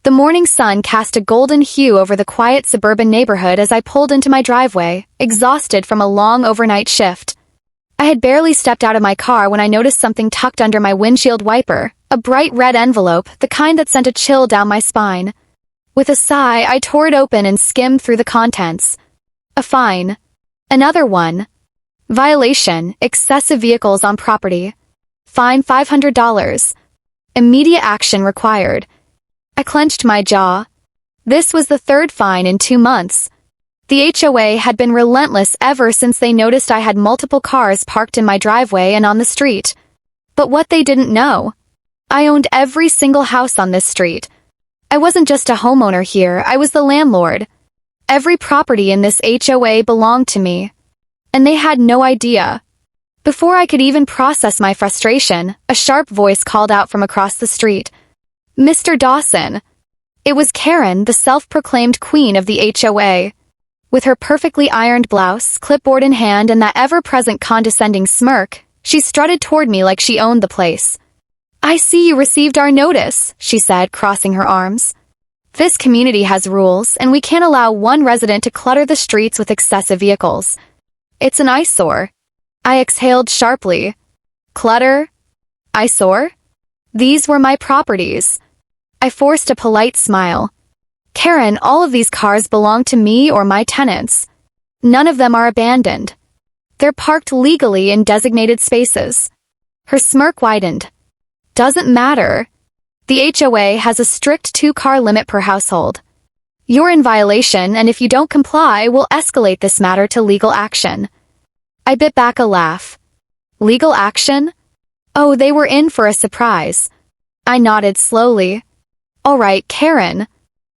The morning sun cast a golden hue over the quiet suburban neighborhood as I pulled into my driveway, exhausted from a long overnight shift. I had barely stepped out of my car when I noticed something tucked under my windshield wiper, a bright red envelope, the kind that sent a chill down my spine. With a sigh, I tore it open and skimmed through the contents. A fine. Another one. Violation, excessive vehicles on property. Fine $500. Immediate action required. I clenched my jaw. This was the third fine in 2 months. The HOA had been relentless ever since they noticed I had multiple cars parked in my driveway and on the street. But what they didn't know, I owned every single house on this street. I wasn't just a homeowner here, I was the landlord. Every property in this HOA belonged to me. And they had no idea. Before I could even process my frustration, a sharp voice called out from across the street. Mr. Dawson. It was Karen, the self-proclaimed queen of the HOA. With her perfectly ironed blouse, clipboard in hand, and that ever-present condescending smirk, she strutted toward me like she owned the place. I see you received our notice, she said, crossing her arms. This community has rules, and we can't allow one resident to clutter the streets with excessive vehicles. It's an eyesore. I exhaled sharply. Clutter? Eyesore? These were my properties. I forced a polite smile. Karen, all of these cars belong to me or my tenants. None of them are abandoned. They're parked legally in designated spaces. Her smirk widened. Doesn't matter. The HOA has a strict 2-car limit per household. You're in violation, and if you don't comply, we'll escalate this matter to legal action. I bit back a laugh. Legal action? Oh, they were in for a surprise. I nodded slowly. All right, Karen.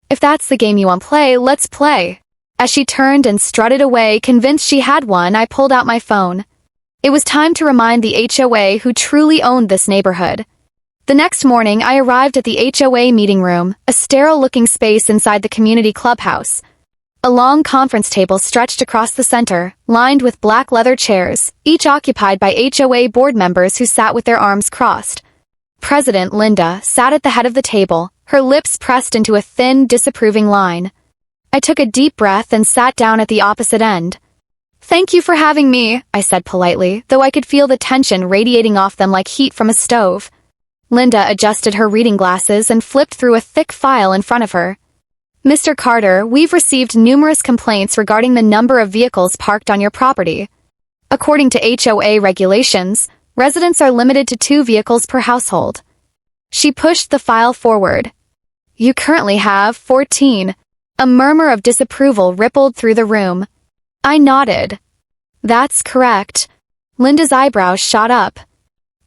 If that's the game you want to play, let's play. As she turned and strutted away, convinced she had won, I pulled out my phone. It was time to remind the HOA who truly owned this neighborhood. The next morning, I arrived at the HOA meeting room, a sterile-looking space inside the community clubhouse. A long conference table stretched across the center, lined with black leather chairs, each occupied by HOA board members who sat with their arms crossed. President Linda sat at the head of the table, her lips pressed into a thin, disapproving line. I took a deep breath and sat down at the opposite end. Thank you for having me, I said politely, though I could feel the tension radiating off them like heat from a stove. Linda adjusted her reading glasses and flipped through a thick file in front of her. Mr. Carter, we've received numerous complaints regarding the number of vehicles parked on your property. According to HOA regulations, residents are limited to 2 vehicles per household. She pushed the file forward. You currently have 14. A murmur of disapproval rippled through the room. I nodded. That's correct. Linda's eyebrows shot up.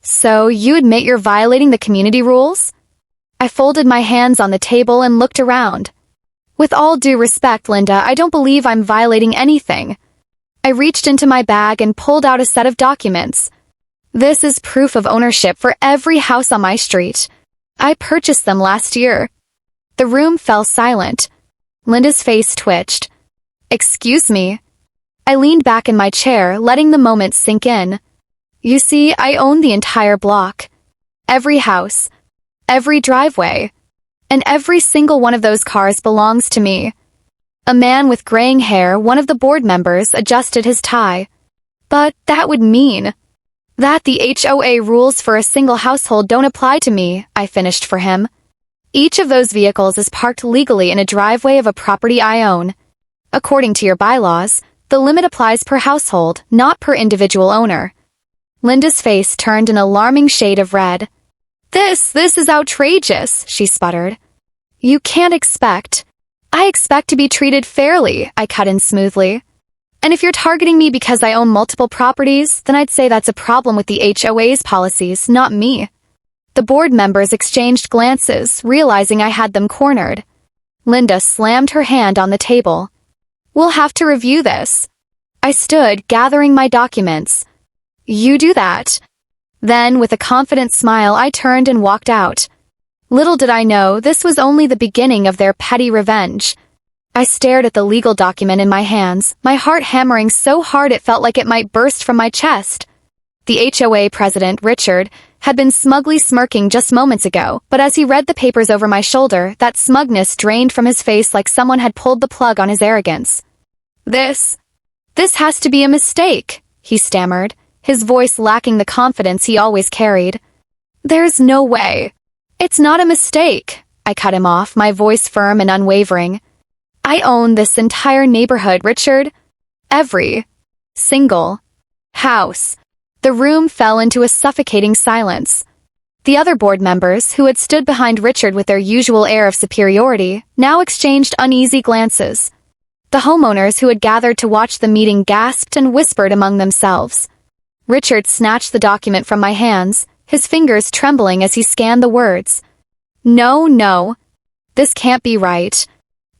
So, you admit you're violating the community rules? I folded my hands on the table and looked around. With all due respect, Linda, I don't believe I'm violating anything. I reached into my bag and pulled out a set of documents. This is proof of ownership for every house on my street. I purchased them last year. The room fell silent. Linda's face twitched. Excuse me. I leaned back in my chair, letting the moment sink in. You see, I own the entire block. Every house. Every driveway. And every single one of those cars belongs to me. A man with graying hair, one of the board members, adjusted his tie. But that would mean that the HOA rules for a single household don't apply to me, I finished for him. Each of those vehicles is parked legally in a driveway of a property I own. According to your bylaws, the limit applies per household, not per individual owner. Linda's face turned an alarming shade of red. This is outrageous, she sputtered. You can't expect. I expect to be treated fairly, I cut in smoothly. And if you're targeting me because I own multiple properties, then I'd say that's a problem with the HOA's policies, not me. The board members exchanged glances, realizing I had them cornered. Linda slammed her hand on the table. We'll have to review this. I stood, gathering my documents. You do that. Then, with a confident smile, I turned and walked out. Little did I know, this was only the beginning of their petty revenge. I stared at the legal document in my hands, my heart hammering so hard it felt like it might burst from my chest. The HOA president, Richard, had been smugly smirking just moments ago, but as he read the papers over my shoulder, that smugness drained from his face like someone had pulled the plug on his arrogance. This has to be a mistake, he stammered, his voice lacking the confidence he always carried. There's no way. It's not a mistake, I cut him off, my voice firm and unwavering. I own this entire neighborhood, Richard. Every single house. The room fell into a suffocating silence. The other board members, who had stood behind Richard with their usual air of superiority, now exchanged uneasy glances. The homeowners who had gathered to watch the meeting gasped and whispered among themselves. Richard snatched the document from my hands, his fingers trembling as he scanned the words. No. This can't be right.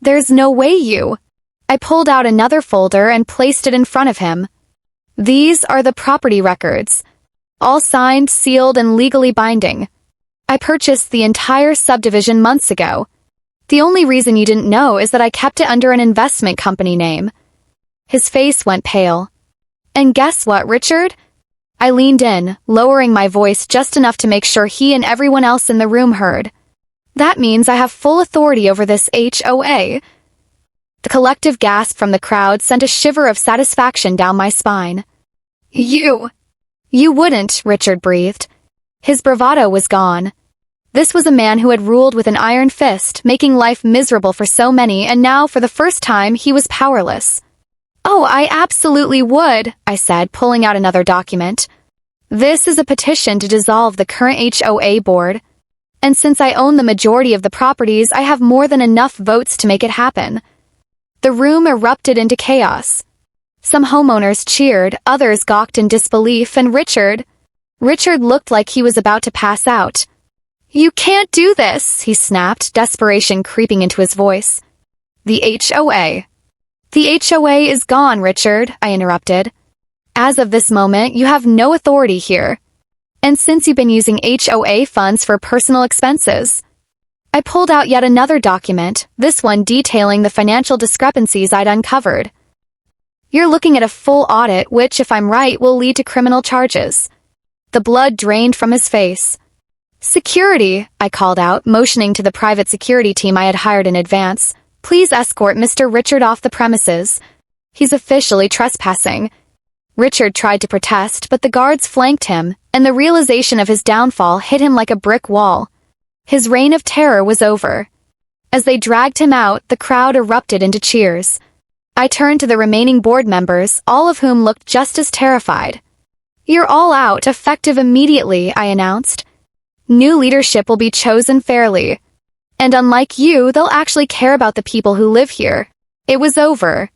There's no way you... I pulled out another folder and placed it in front of him. These are the property records. All signed, sealed, and legally binding. I purchased the entire subdivision months ago. The only reason you didn't know is that I kept it under an investment company name. His face went pale. And guess what, Richard? I leaned in, lowering my voice just enough to make sure he and everyone else in the room heard. That means I have full authority over this HOA. The collective gasp from the crowd sent a shiver of satisfaction down my spine. You wouldn't, Richard breathed. His bravado was gone. This was a man who had ruled with an iron fist, making life miserable for so many, and now, for the first time, he was powerless. Oh, I absolutely would, I said, pulling out another document. This is a petition to dissolve the current HOA board. And since I own the majority of the properties, I have more than enough votes to make it happen. The room erupted into chaos. Some homeowners cheered, others gawked in disbelief, and Richard looked like he was about to pass out. You can't do this, he snapped, desperation creeping into his voice. The HOA is gone, Richard, I interrupted. As of this moment, you have no authority here. And since you've been using HOA funds for personal expenses. I pulled out yet another document, this one detailing the financial discrepancies I'd uncovered. You're looking at a full audit, which, if I'm right, will lead to criminal charges. The blood drained from his face. Security, I called out, motioning to the private security team I had hired in advance. Please escort Mr. Richard off the premises. He's officially trespassing. Richard tried to protest, but the guards flanked him, and the realization of his downfall hit him like a brick wall. His reign of terror was over. As they dragged him out, the crowd erupted into cheers. I turned to the remaining board members, all of whom looked just as terrified. You're all out, effective immediately, I announced. New leadership will be chosen fairly. And unlike you, they'll actually care about the people who live here. It was over.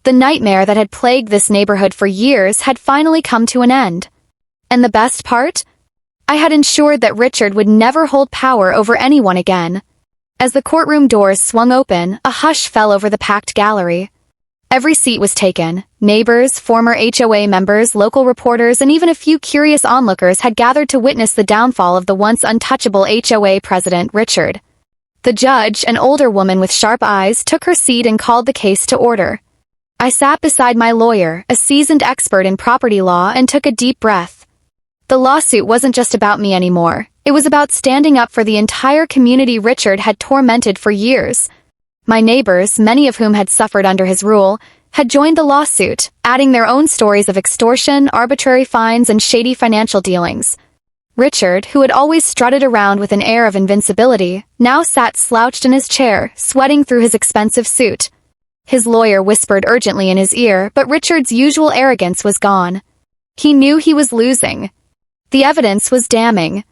The nightmare that had plagued this neighborhood for years had finally come to an end. And the best part? I had ensured that Richard would never hold power over anyone again. As the courtroom doors swung open, a hush fell over the packed gallery. Every seat was taken. Neighbors, former HOA members, local reporters, and even a few curious onlookers had gathered to witness the downfall of the once untouchable HOA president, Richard. The judge, an older woman with sharp eyes, took her seat and called the case to order. I sat beside my lawyer, a seasoned expert in property law, and took a deep breath. The lawsuit wasn't just about me anymore. It was about standing up for the entire community Richard had tormented for years. My neighbors, many of whom had suffered under his rule, had joined the lawsuit, adding their own stories of extortion, arbitrary fines, and shady financial dealings. Richard, who had always strutted around with an air of invincibility, now sat slouched in his chair, sweating through his expensive suit. His lawyer whispered urgently in his ear, but Richard's usual arrogance was gone. He knew he was losing. The evidence was damning.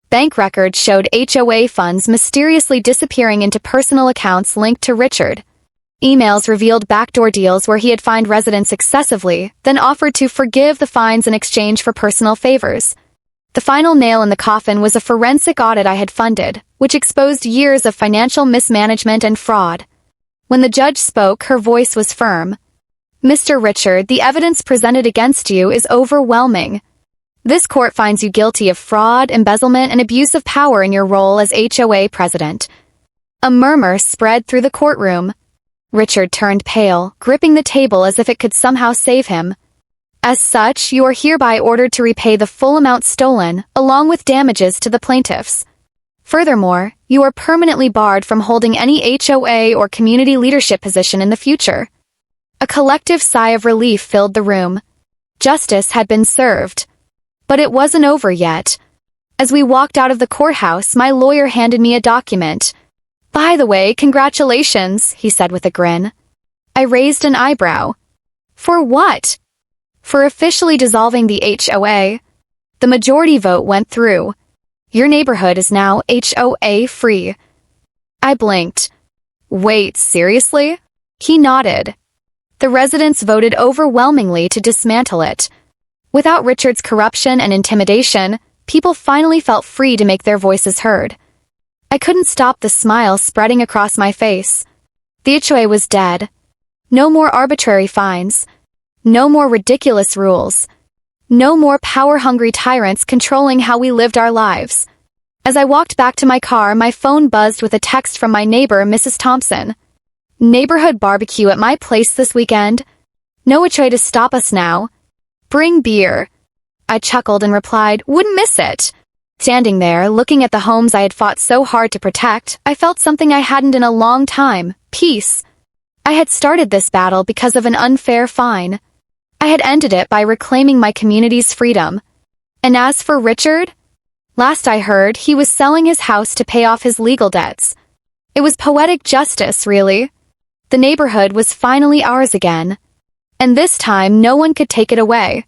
Bank records showed HOA funds mysteriously disappearing into personal accounts linked to Richard. Emails revealed backdoor deals where he had fined residents excessively, then offered to forgive the fines in exchange for personal favors. The final nail in the coffin was a forensic audit I had funded, which exposed years of financial mismanagement and fraud. When the judge spoke, her voice was firm. Mr. Richard, the evidence presented against you is overwhelming. This court finds you guilty of fraud, embezzlement, and abuse of power in your role as HOA president. A murmur spread through the courtroom. Richard turned pale, gripping the table as if it could somehow save him. As such, you are hereby ordered to repay the full amount stolen, along with damages to the plaintiffs. Furthermore, you are permanently barred from holding any HOA or community leadership position in the future. A collective sigh of relief filled the room. Justice had been served. But it wasn't over yet. As we walked out of the courthouse, my lawyer handed me a document. "By the way, congratulations," he said with a grin. I raised an eyebrow. For what? For officially dissolving the HOA. The majority vote went through. Your neighborhood is now HOA free. I blinked. Wait, seriously? He nodded. The residents voted overwhelmingly to dismantle it. Without Richard's corruption and intimidation, people finally felt free to make their voices heard. I couldn't stop the smile spreading across my face. The HOA was dead. No more arbitrary fines. No more ridiculous rules. No more power-hungry tyrants controlling how we lived our lives. As I walked back to my car, my phone buzzed with a text from my neighbor, Mrs. Thompson. "Neighborhood barbecue at my place this weekend? No HOA to stop us now. Bring beer." I chuckled and replied, "Wouldn't miss it." Standing there, looking at the homes I had fought so hard to protect, I felt something I hadn't in a long time: peace. I had started this battle because of an unfair fine. I had ended it by reclaiming my community's freedom. And as for Richard? Last I heard, he was selling his house to pay off his legal debts. It was poetic justice, really. The neighborhood was finally ours again. And this time, no one could take it away.